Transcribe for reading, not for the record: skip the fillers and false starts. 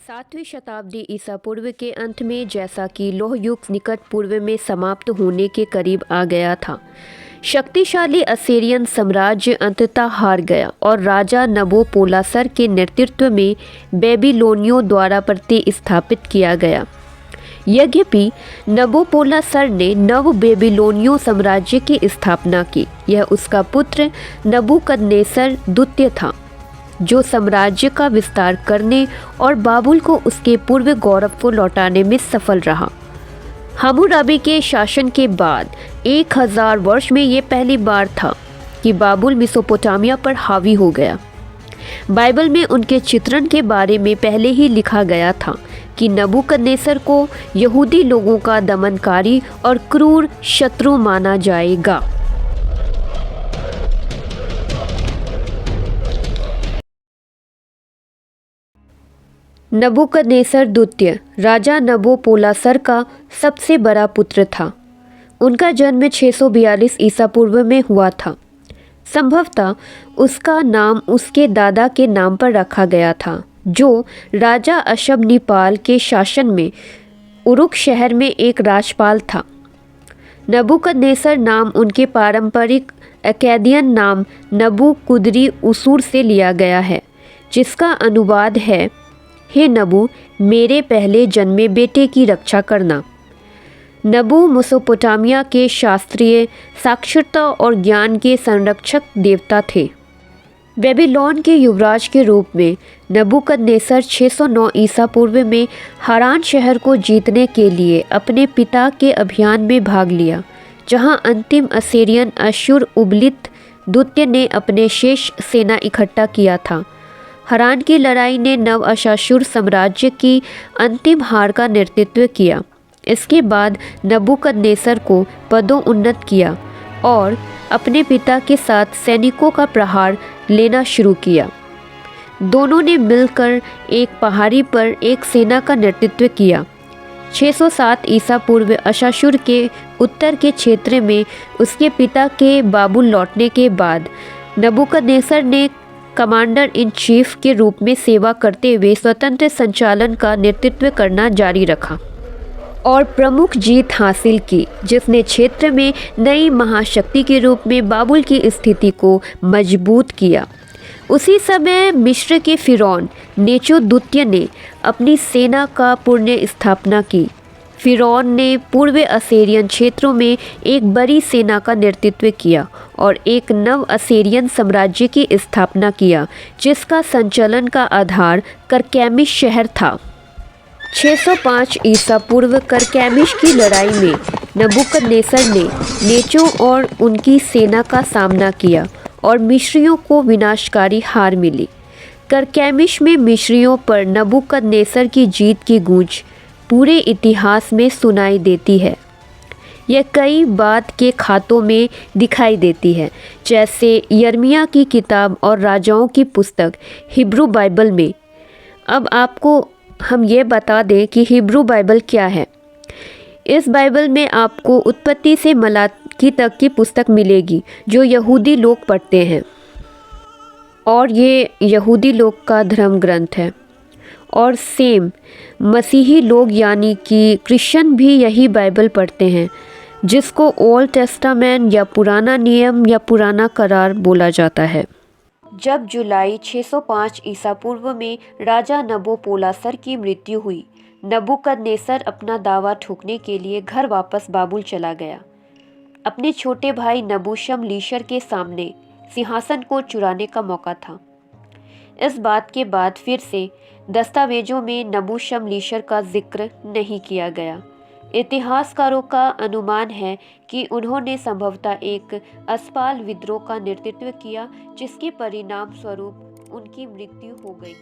सातवीं शताब्दी ईसा पूर्व के अंत में, जैसा कि लौह युग निकट पूर्व में समाप्त होने के करीब आ गया था, शक्तिशाली असीरियन साम्राज्य अंततः हार गया और राजा नबोपोलासर के नेतृत्व में बेबीलोनियों द्वारा प्रतिस्थापित किया गया। यद्यपि नबोपोलासर ने नव बेबीलोनियों साम्राज्य की स्थापना की, यह उसका पुत्र नबूकदनेस्सर द्वितीय था, जो साम्राज्य का विस्तार करने और बाबुल को उसके पूर्व गौरव को लौटाने में सफल रहा। हम्मुराबी के शासन के बाद 1000 वर्ष में यह पहली बार था कि बाबुल मेसोपोटामिया पर हावी हो गया। बाइबल में उनके चित्रण के बारे में पहले ही लिखा गया था कि नबूकदनेस्सर को यहूदी लोगों का दमनकारी और क्रूर शत्रु माना जाएगा। नबूकदनेस्सर द्वितीय राजा नबोपोलासर का सबसे बड़ा पुत्र था। उनका जन्म 642 ईसा पूर्व में हुआ था। संभवतः उसका नाम उसके दादा के नाम पर रखा गया था, जो राजा अशुर्बनिपाल के शासन में उरुक शहर में एक राजपाल था। नबूकदनेस्सर नाम उनके पारंपरिक अक्कादियन नाम नबूकुद्री-उसूर से लिया गया है, जिसका अनुवाद है, हे नबू, मेरे पहले जन्मे बेटे की रक्षा करना। नबू मेसोपोटामिया के शास्त्रीय साक्षरता और ज्ञान के संरक्षक देवता थे। बेबीलोन के युवराज के रूप में नबूकदनेस्सर 609 ईसा पूर्व में हारान शहर को जीतने के लिए अपने पिता के अभियान में भाग लिया, जहां अंतिम असीरियन अश्शुर-उबलित द्वितीय ने अपने शेष सेना इकट्ठा किया था। हारान की लड़ाई ने नव अशाशुर साम्राज्य की अंतिम हार का नेतृत्व किया। इसके बाद नबूकदनेस्सर को पदोन्नत किया और अपने पिता के साथ सैनिकों का प्रहार लेना शुरू किया। दोनों ने मिलकर एक पहाड़ी पर एक सेना का नेतृत्व किया। 607 ईसा पूर्व अशाशुर के उत्तर के क्षेत्र में उसके पिता के बाबुल लौटने के बाद नबूकदनेस्सर ने कमांडर इन चीफ के रूप में सेवा करते हुए स्वतंत्र संचालन का नेतृत्व करना जारी रखा और प्रमुख जीत हासिल की, जिसने क्षेत्र में नई महाशक्ति के रूप में बाबुल की स्थिति को मजबूत किया। उसी समय मिस्र के फिरौन नेचो द्वितीय ने अपनी सेना का पुनः स्थापना की। फिरौन ने पूर्व असीरियन क्षेत्रों में एक बड़ी सेना का नेतृत्व किया और एक नव असीरियन साम्राज्य की स्थापना किया, जिसका संचालन का आधार करकैमिश शहर था। 605 ईसा पूर्व करकैमिश की लड़ाई में नबूकदनेस्सर ने नेचो और उनकी सेना का सामना किया और मिस्रियों को विनाशकारी हार मिली। करकैमिश में मिस्रियों पर नबूकदनेस्सर की जीत की गूंज पूरे इतिहास में सुनाई देती है। यह कई बात के खातों में दिखाई देती है, जैसे यिर्मयाह की किताब और राजाओं की पुस्तक हिब्रू बाइबल में। अब आपको हम ये बता दें कि हिब्रू बाइबल क्या है। इस बाइबल में आपको उत्पत्ति से मलाकी तक की पुस्तक मिलेगी, जो यहूदी लोग पढ़ते हैं, और ये यहूदी लोग का धर्म ग्रंथ है। और सेम मसीही लोग यानी कि क्रिश्चियन भी यही बाइबल पढ़ते हैं, जिसको ओल्ड टेस्टामेंट या पुराना नियम या पुराना करार बोला जाता है। जब जुलाई 605 ईसा पूर्व में राजा नबोपोलासर की मृत्यु हुई, नबूकदनेस्सर अपना दावा ठोकने के लिए घर वापस बाबुल चला गया। अपने छोटे भाई नबूशमलीशर के सामने सिंहासन को चुराने का मौका था। इस बात के बाद फिर से दस्तावेजों में नबूशमलीशर का जिक्र नहीं किया गया। इतिहासकारों का अनुमान है कि उन्होंने संभवतः एक असपाल विद्रोह का नेतृत्व किया, जिसके परिणाम स्वरूप उनकी मृत्यु हो गई।